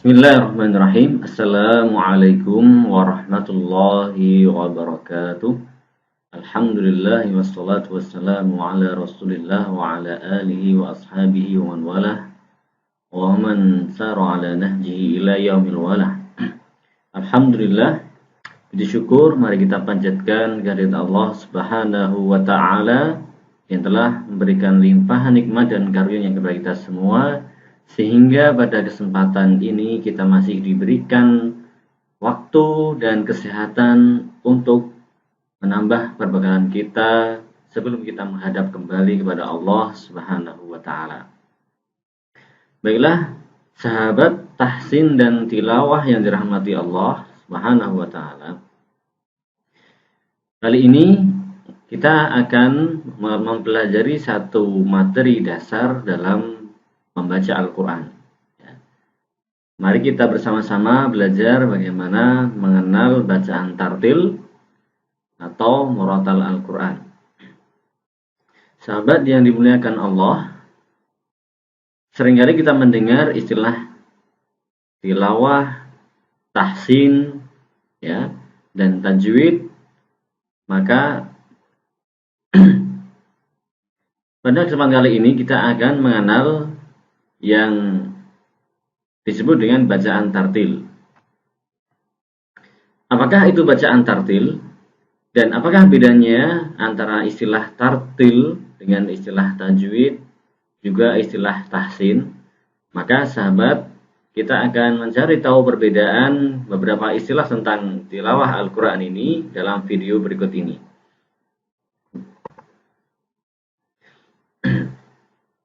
Bismillahirrahmanirrahim. Assalamualaikum warahmatullahi wabarakatuh. Alhamdulillah wassalatu wassalamu ala Rasulillah wa ala alihi wa ashabihi wa man walah wa man sara ala nahjihi ila yaumil walah. Alhamdulillah, puji syukur mari kita panjatkan kehadirat Allah Subhanahu wa taala yang telah memberikan limpahan nikmat dan karunia kepada kita semua, sehingga pada kesempatan ini kita masih diberikan waktu dan kesehatan untuk menambah perbekalan kita sebelum kita menghadap kembali kepada Allah Subhanahu wa taala. Baiklah, sahabat tahsin dan tilawah yang dirahmati Allah Subhanahu wa taala. Kali ini kita akan mempelajari satu materi dasar dalam membaca Al-Quran. Mari kita bersama-sama belajar bagaimana mengenal bacaan tartil atau murattal Al-Quran. Sahabat yang dimuliakan Allah, seringkali kita mendengar istilah tilawah, tahsin, dan tajwid. Maka pada kesempatan kali ini kita akan mengenal yang disebut dengan bacaan tartil. Apakah itu bacaan tartil? Dan apakah bedanya antara istilah tartil dengan istilah tajwid, juga istilah tahsin? Maka sahabat, kita akan mencari tahu perbedaan beberapa istilah tentang tilawah Al-Quran ini dalam video berikut ini.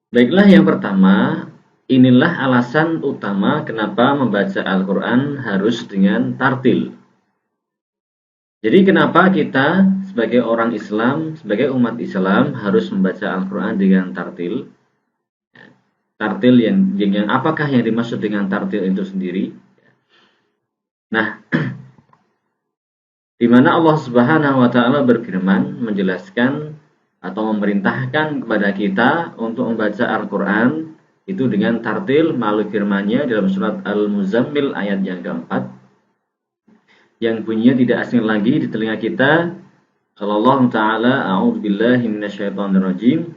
Baiklah, yang pertama, inilah alasan utama kenapa membaca Al-Quran harus dengan tartil. Jadi kenapa kita sebagai orang Islam, sebagai umat Islam harus membaca Al-Quran dengan tartil? Tartil yang apakah yang dimaksud dengan tartil itu sendiri? Nah, di mana Allah Subhanahu wa taala berfirman menjelaskan atau memerintahkan kepada kita untuk membaca Al-Quran itu dengan tartil melalui firman-Nya dalam surat Al-Muzammil ayat yang keempat, yang bunyinya tidak asing lagi di telinga kita. Qala Allah Ta'ala, a'udzubillahi minasyaitonirrajim,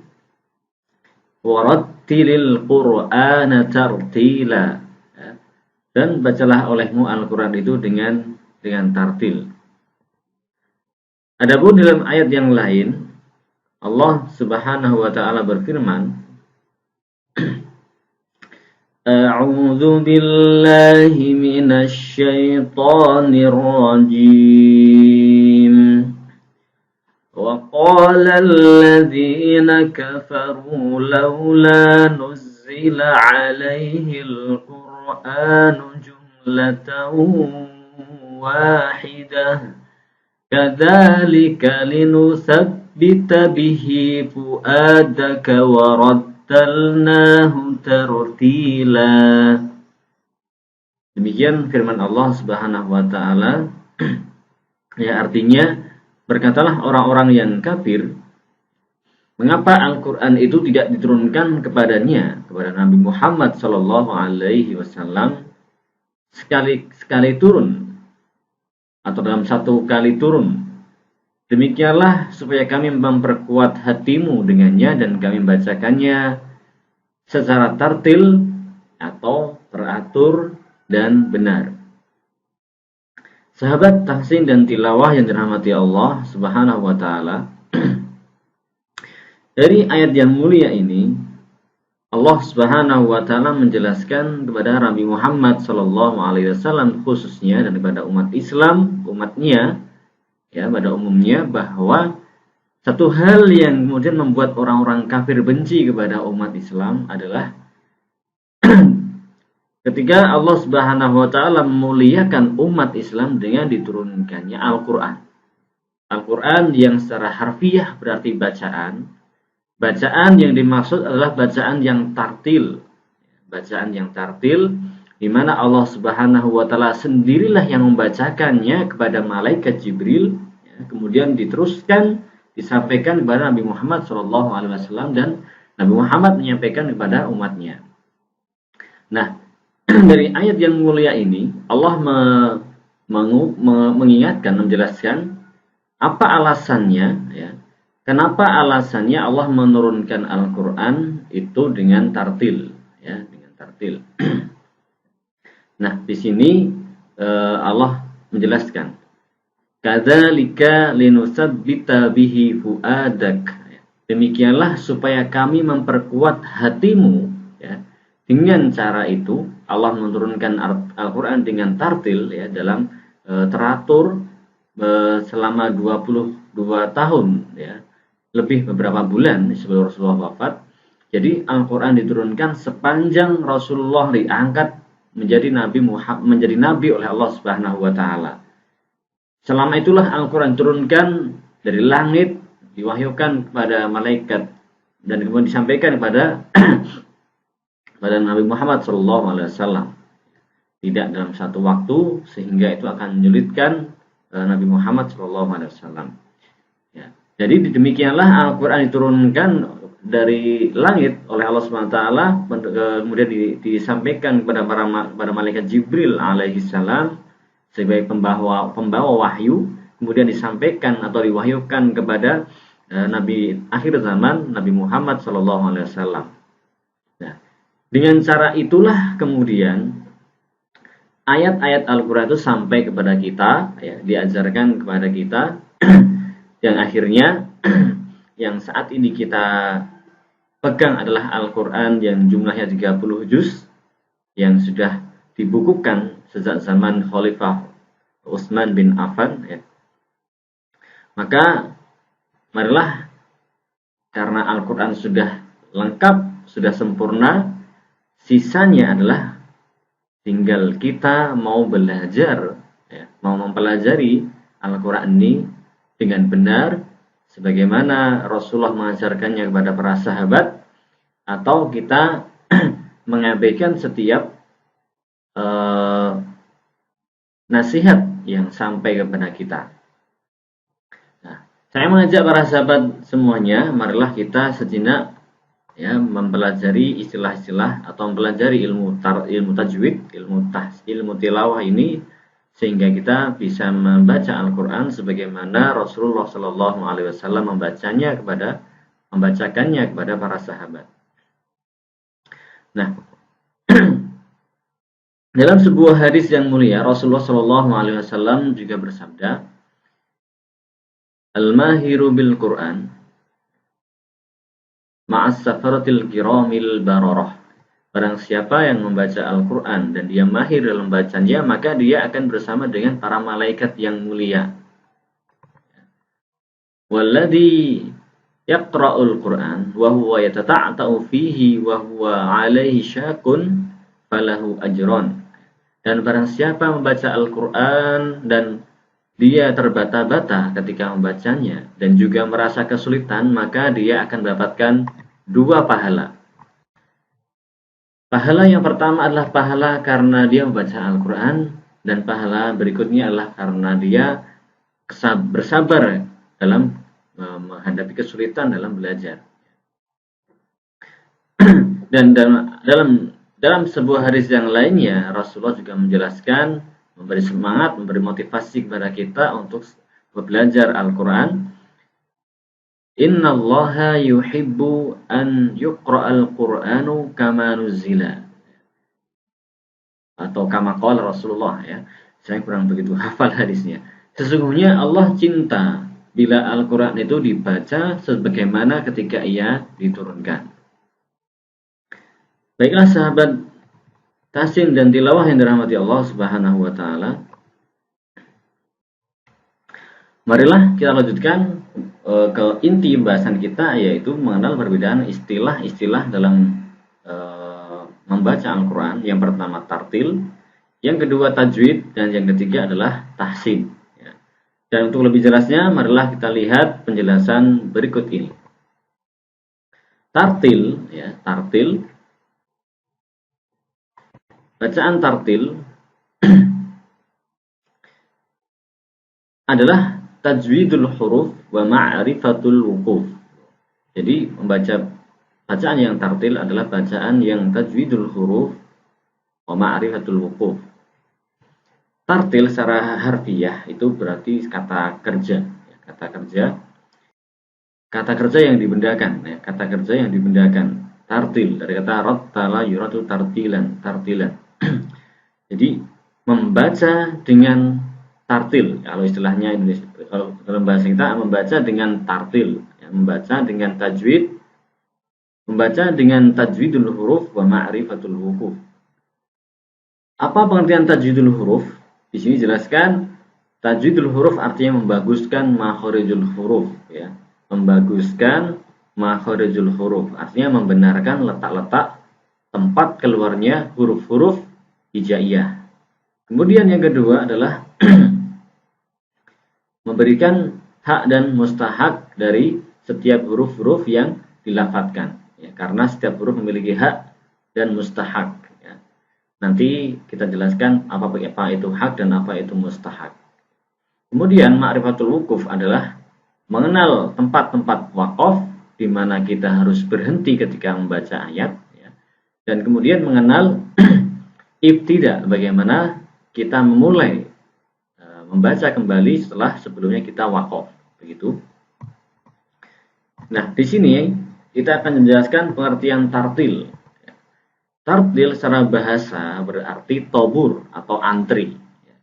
warattilil Qur'ana tartila. Dan bacalah olehmu Al-Quran itu dengan tartil. Adapun dalam ayat yang lain, Allah Subhanahu wa taala berfirman, A'udzu billahi minasy syaithanir rajim. Wa qala alladziina kafaru laula nuzzila 'alaihi al-Qur'anu jumlatan wahidah kadzalika linusabbita bihi fu'adaka wa rattalnahu tartila. Demikian firman Allah Subhanahu wa taala. Ya, artinya, berkatalah orang-orang yang kafir, mengapa Al-Quran itu tidak diturunkan kepadanya, kepada Nabi Muhammad sallallahu alaihi wasallam sekali turun, atau dalam satu kali turun. Demikianlah supaya kami memperkuat hatimu dengannya dan kami membacakannya secara tartil atau teratur dan benar. Sahabat tahsin dan tilawah yang dirahmati Allah Subhanahu wa taala, dari ayat yang mulia ini Allah Subhanahu wa taala menjelaskan kepada Nabi Muhammad sallallahu alaihi wasallam khususnya dan kepada umat Islam, umatnya, pada umumnya, bahwa satu hal yang kemudian membuat orang-orang kafir benci kepada umat Islam adalah ketika Allah Subhanahu wa taala memuliakan umat Islam dengan diturunkannya Al-Quran. Al-Quran yang secara harfiah berarti bacaan. Bacaan yang dimaksud adalah bacaan yang tartil. Bacaan yang tartil di mana Allah Subhanahu wa taala sendirilah yang membacakannya kepada malaikat Jibril, kemudian diteruskan disampaikan kepada Nabi Muhammad SAW, dan Nabi Muhammad menyampaikan kepada umatnya. Nah, dari ayat yang mulia ini Allah mengingatkan, menjelaskan apa alasannya, ya. Kenapa alasannya Allah menurunkan Al-Quran itu dengan tartil, ya, dengan tartil. Nah, di sini Allah menjelaskan, kadzalika linusabbita bihi fuadak. Demikianlah supaya kami memperkuat hatimu, ya. Dengan cara itu Allah menurunkan Al-Quran dengan tartil, ya, dalam teratur selama 22 tahun, ya, lebih beberapa bulan sebelum Rasulullah wafat. Jadi Al-Quran diturunkan sepanjang Rasulullah diangkat menjadi nabi oleh Allah Subhanahu wa taala. Selama itulah Al-Quran diturunkan dari langit, diwahyukan kepada malaikat, dan kemudian disampaikan kepada pada Nabi Muhammad SAW. Tidak dalam satu waktu, sehingga itu akan menyulitkan Nabi Muhammad SAW. Ya. Jadi demikianlah Al-Quran diturunkan dari langit oleh Allah SWT, kemudian disampaikan kepada para malaikat Jibril alaihissalam sebagai pembawa wahyu, kemudian disampaikan atau diwahyukan kepada Nabi akhir zaman, Nabi Muhammad SAW. Nah, dengan cara itulah kemudian ayat-ayat Al-Quran itu sampai kepada kita, ya, diajarkan kepada kita, yang akhirnya yang saat ini kita pegang adalah Al-Quran yang jumlahnya 30 juz, yang sudah dibukukan sejak zaman Khalifah Utsman bin Affan, ya. Maka marilah, karena Al-Quran sudah lengkap, sudah sempurna, sisanya adalah tinggal kita mau belajar, ya, mau mempelajari Al-Quran ini dengan benar sebagaimana Rasulullah mengajarkannya kepada para sahabat, atau kita mengabaikan setiap nasihat yang sampai kepada kita. Nah, saya mengajak para sahabat semuanya, marilah kita sejenak, ya, mempelajari istilah-istilah atau mempelajari ilmu tajwid, ilmu tilawah ini, sehingga kita bisa membaca Al-Quran sebagaimana Rasulullah SAW membacakannya kepada para sahabat. Nah, dalam sebuah hadis yang mulia Rasulullah SAW juga bersabda, Al-mahiru bil Quran ma'as safaratil kiramil bararah. Barang siapa yang membaca Al-Quran dan dia mahir dalam bacanya, maka dia akan bersama dengan para malaikat yang mulia. Walladhi yaqra'ul Quran wa huwa yatata'ta'u fihi wa huwa 'alaihi syakun falahu ajron. Dan barang siapa membaca Al-Quran dan dia terbata-bata ketika membacanya dan juga merasa kesulitan, maka dia akan mendapatkan 2 pahala. Pahala yang pertama adalah pahala karena dia membaca Al-Quran, dan pahala berikutnya adalah karena dia bersabar dalam menghadapi kesulitan dalam belajar. Dan dalam sebuah hadis yang lainnya, Rasulullah juga menjelaskan, memberi semangat, memberi motivasi kepada kita untuk belajar Al-Quran. Innallaha yuhibbu an yuqra'al Qur'anu kama nuzila. Atau kama qala Rasulullah, ya. Saya kurang begitu hafal hadisnya. Sesungguhnya Allah cinta bila Al-Quran itu dibaca sebagaimana ketika ia diturunkan. Baiklah sahabat tahsin dan tilawah yang dirahmati Allah Subhanahu wa taala. Marilah kita lanjutkan ke inti pembahasan kita, yaitu mengenal perbedaan istilah-istilah dalam membaca Al-Quran. Yang pertama tartil, yang kedua tajwid, dan yang ketiga adalah tahsin. Ya. Dan untuk lebih jelasnya, marilah kita lihat penjelasan berikut ini. Tartil, ya, tartil. Bacaan tartil adalah tajwidul huruf wa ma'rifatul wuquf. Jadi membaca bacaan yang tartil adalah bacaan yang tajwidul huruf, wa ma'rifatul wuquf. Tartil secara harfiah itu berarti kata kerja, kata kerja yang dibendakan, ya, kata kerja yang dibendakan. Tartil dari kata rattala yuratu tartilan. Jadi membaca dengan tartil, kalau istilahnya Indonesia, kalau dalam bahasa kita membaca dengan tartil, ya, membaca dengan tajwid, membaca dengan tajwidul huruf wa ma'rifatul wuquf. Apa pengertian tajwidul huruf? Di sini jelaskan tajwidul huruf artinya membaguskan makharijul huruf, ya. Membaguskan makharijul huruf artinya membenarkan letak-letak tempat keluarnya huruf-huruf hijaiyah. Kemudian yang kedua adalah memberikan hak dan mustahak dari setiap huruf-huruf yang dilafadzkan, ya, karena setiap huruf memiliki hak dan mustahak. Nanti kita jelaskan apa itu hak dan apa itu mustahak. Kemudian ma'rifatul wuquf adalah mengenal tempat-tempat waqaf di mana kita harus berhenti ketika membaca ayat, ya. Dan kemudian mengenal ibtida, bagaimana kita memulai membaca kembali setelah sebelumnya kita waqaf, begitu. Nah, di sini kita akan menjelaskan pengertian tartil. Tartil secara bahasa berarti tobur atau antri.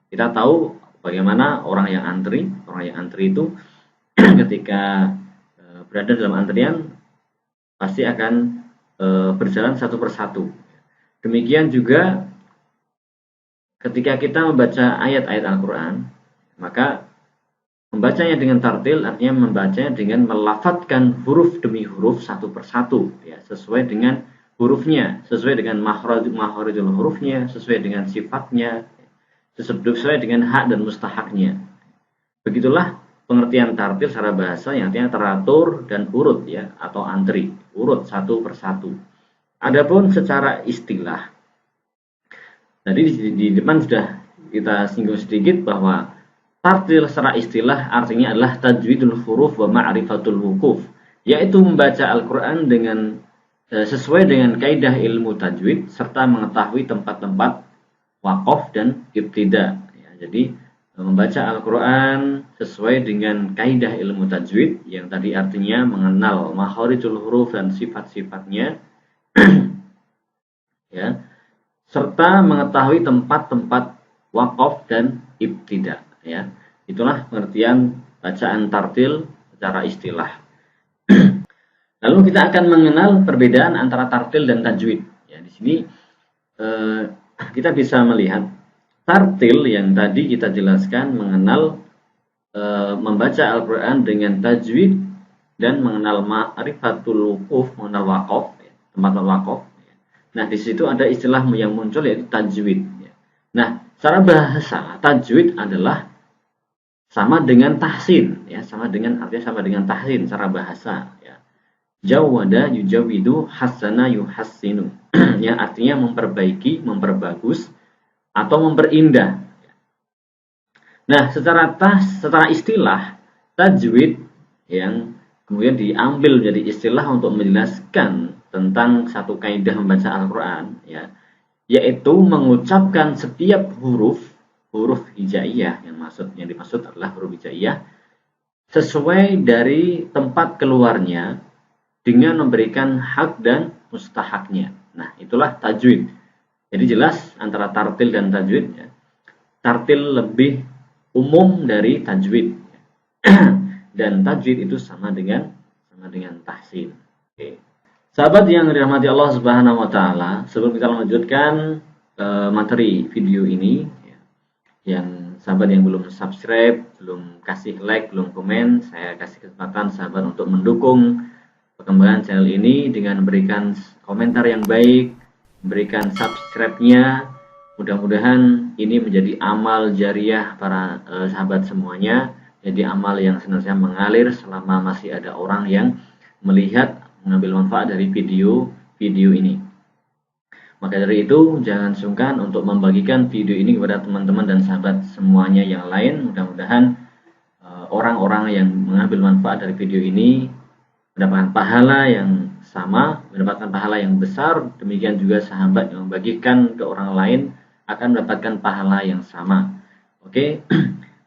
Kita tahu bagaimana orang yang antri. Orang yang antri itu ketika berada dalam antrian pasti akan berjalan satu persatu. Demikian juga ketika kita membaca ayat-ayat Al-Quran, maka membacanya dengan tartil artinya membacanya dengan melafadzkan huruf demi huruf satu persatu, ya, sesuai dengan hurufnya, sesuai dengan makharijul hurufnya, sesuai dengan sifatnya, sesuai dengan hak dan mustahaknya. Begitulah pengertian tartil secara bahasa yang artinya teratur dan urut, ya, atau antri, urut satu persatu. Adapun secara istilah, tadi di depan sudah kita singgung sedikit bahwa tartil secara istilah artinya adalah tajwidul huruf wa ma'rifatul wuquf, yaitu membaca Al-Quran dengan sesuai dengan kaidah ilmu tajwid serta mengetahui tempat-tempat waqaf dan ibtida, ya. Jadi membaca Al-Quran sesuai dengan kaidah ilmu tajwid yang tadi artinya mengenal makharijul huruf dan sifat-sifatnya ya, serta mengetahui tempat-tempat waqaf dan ibtida, ya. Itulah pengertian bacaan tartil secara istilah. Lalu kita akan mengenal perbedaan antara tartil dan tajwid. Ya, di sini kita bisa melihat tartil yang tadi kita jelaskan mengenal membaca Al-Quran dengan tajwid dan mengenal ma'rifatul wuquf, mengenal waqaf, ya, tempat waqaf. Ya. Nah, di situ ada istilah yang muncul yaitu tajwid. Ya. Nah, secara bahasa tajwid adalah sama dengan tahsin, ya, artinya sama dengan tahsin secara bahasa, ya. Jawada yujawidu hasana yuhassinu, ya, artinya memperbaiki, memperbagus atau memperindah. Nah, secara istilah tajwid yang kemudian diambil menjadi istilah untuk menjelaskan tentang satu kaidah membaca Al-Quran, ya, yaitu mengucapkan setiap huruf hijaiyah, yang dimaksud adalah huruf hijaiyah sesuai dari tempat keluarnya dengan memberikan hak dan mustahaknya. Nah, itulah tajwid. Jadi jelas antara tartil dan tajwid, ya. Tartil lebih umum dari tajwid, ya. Dan tajwid itu sama dengan tahsin. Oke. Sahabat yang dirahmati Allah Subhanahu wa taala, sebelum kita melanjutkan materi video ini, ya, yang sahabat yang belum subscribe, belum kasih like, belum komen, saya kasih kesempatan sahabat untuk mendukung perkembangan channel ini dengan memberikan komentar yang baik, memberikan subscribe-nya. Mudah-mudahan ini menjadi amal jariah para sahabat semuanya, jadi amal yang senantiasa mengalir selama masih ada orang yang melihat, mengambil manfaat dari video ini. Maka dari itu jangan sungkan untuk membagikan video ini kepada teman-teman dan sahabat semuanya yang lain. Mudah-mudahan orang-orang yang mengambil manfaat dari video ini mendapatkan pahala yang sama mendapatkan pahala yang besar, demikian juga sahabat yang membagikan ke orang lain akan mendapatkan pahala yang sama. Oke,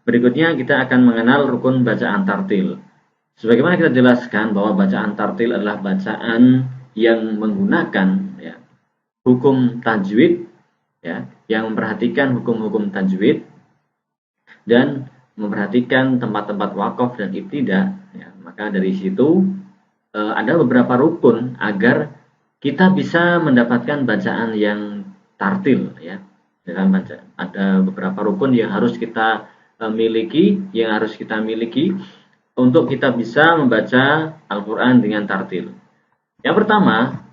berikutnya kita akan mengenal rukun bacaan tartil. Sebagaimana kita jelaskan bahwa bacaan tartil adalah bacaan yang menggunakan ya, hukum tajwid, ya, yang memperhatikan hukum-hukum tajwid dan memperhatikan tempat-tempat wakaf dan ibtida. Ya, maka dari situ ada beberapa rukun agar kita bisa mendapatkan bacaan yang tartil. Ya, ada beberapa rukun yang harus kita miliki, untuk kita bisa membaca Al-Quran dengan tartil. Yang pertama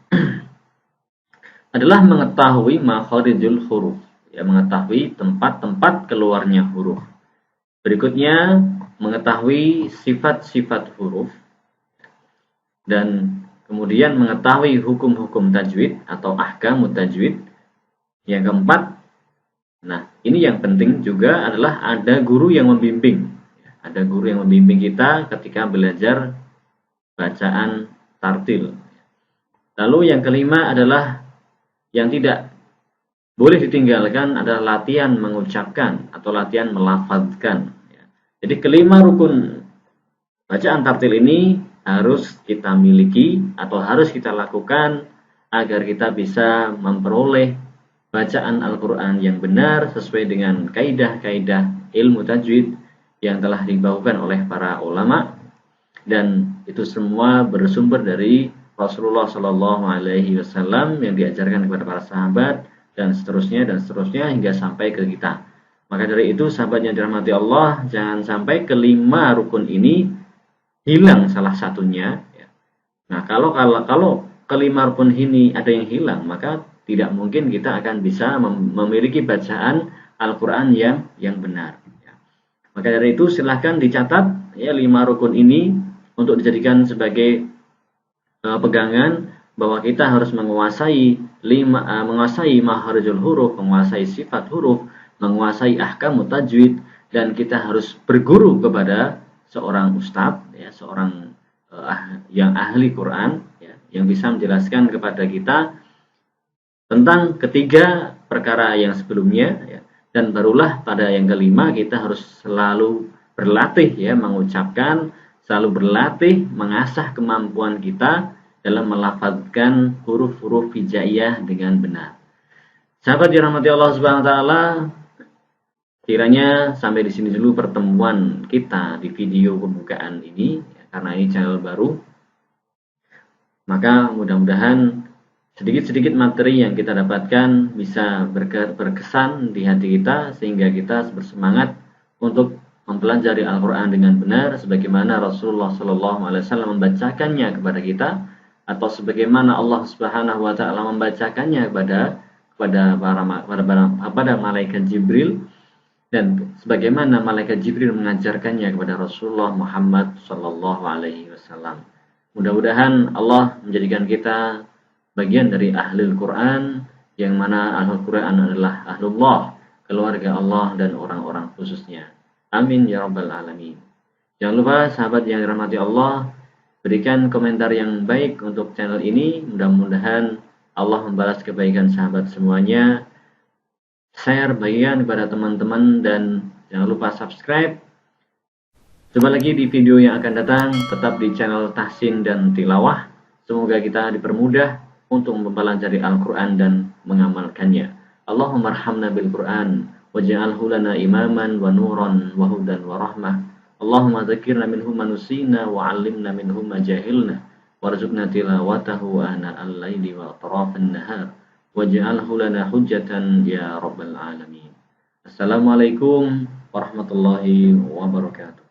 adalah mengetahui makharijul huruf, ya, mengetahui tempat-tempat keluarnya huruf. Berikutnya mengetahui sifat-sifat huruf, dan kemudian mengetahui hukum-hukum tajwid atau ahkamut tajwid. Yang keempat, nah ini yang penting juga adalah ada guru yang membimbing. Ada guru yang membimbing kita ketika belajar bacaan tartil. Lalu yang kelima adalah yang tidak boleh ditinggalkan adalah latihan mengucapkan atau latihan melafadzkan. Jadi kelima rukun bacaan tartil ini harus kita miliki atau harus kita lakukan agar kita bisa memperoleh bacaan Al-Quran yang benar sesuai dengan kaidah-kaidah ilmu tajwid yang telah dibawakan oleh para ulama, dan itu semua bersumber dari Rasulullah Shallallahu Alaihi Wasallam yang diajarkan kepada para sahabat dan seterusnya hingga sampai ke kita. Maka dari itu sahabat yang dirahmati Allah, jangan sampai kelima rukun ini hilang salah satunya. Nah, kalau kelima rukun ini ada yang hilang, maka tidak mungkin kita akan bisa memiliki bacaan Al-Quran yang benar. Maka dari itu silahkan dicatat ya 5 rukun ini untuk dijadikan sebagai pegangan bahwa kita harus menguasai makharijul huruf, menguasai sifat huruf, menguasai ahkamut tajwid, dan kita harus berguru kepada seorang ustadz, ya, seorang yang ahli Quran, ya, yang bisa menjelaskan kepada kita tentang ketiga perkara yang sebelumnya, ya, dan barulah pada yang kelima kita harus selalu berlatih, ya, mengucapkan, selalu berlatih mengasah kemampuan kita dalam melafadzkan huruf-huruf hijaiyah dengan benar. Sahabat dirahmati Allah Subhanahu wa taala, kiranya sampai di sini dulu pertemuan kita di video pembukaan ini, karena ini channel baru. Maka mudah-mudahan sedikit-sedikit materi yang kita dapatkan bisa berkesan di hati kita, sehingga kita bersemangat untuk mempelajari Al-Quran dengan benar sebagaimana Rasulullah SAW membacakannya kepada kita, atau sebagaimana Allah Subhanahu wa taala membacakannya kepada malaikat Jibril, dan sebagaimana malaikat Jibril mengajarkannya kepada Rasulullah Muhammad SAW. Mudah-mudahan Allah menjadikan kita bagian dari ahlul Quran, yang mana ahlul Quran adalah ahlullah, keluarga Allah dan orang-orang khususnya. Amin ya rabbal alamin. Jangan lupa sahabat yang dirahmati Allah, berikan komentar yang baik untuk channel ini. Mudah-mudahan Allah membalas kebaikan sahabat semuanya. Share, bagikan kepada teman-teman, dan jangan lupa subscribe. Jumpa lagi di video yang akan datang, tetap di channel Tahsin dan Tilawah. Semoga kita dipermudah untuk mempelajari Al-Quran dan mengamalkannya. Allahumma arhamna bil Quran waj'alhu lana imaman wa nuran wa hudan wa rahmah. Allahumma dzakirna minhu ma nusina wa 'allimna minhu ma jahilna warzuqna tilawatahu ana al-laili wa atrafan nahar waj'alhu lana hujjatan ya rabbal alamin. Assalamualaikum warahmatullahi wabarakatuh.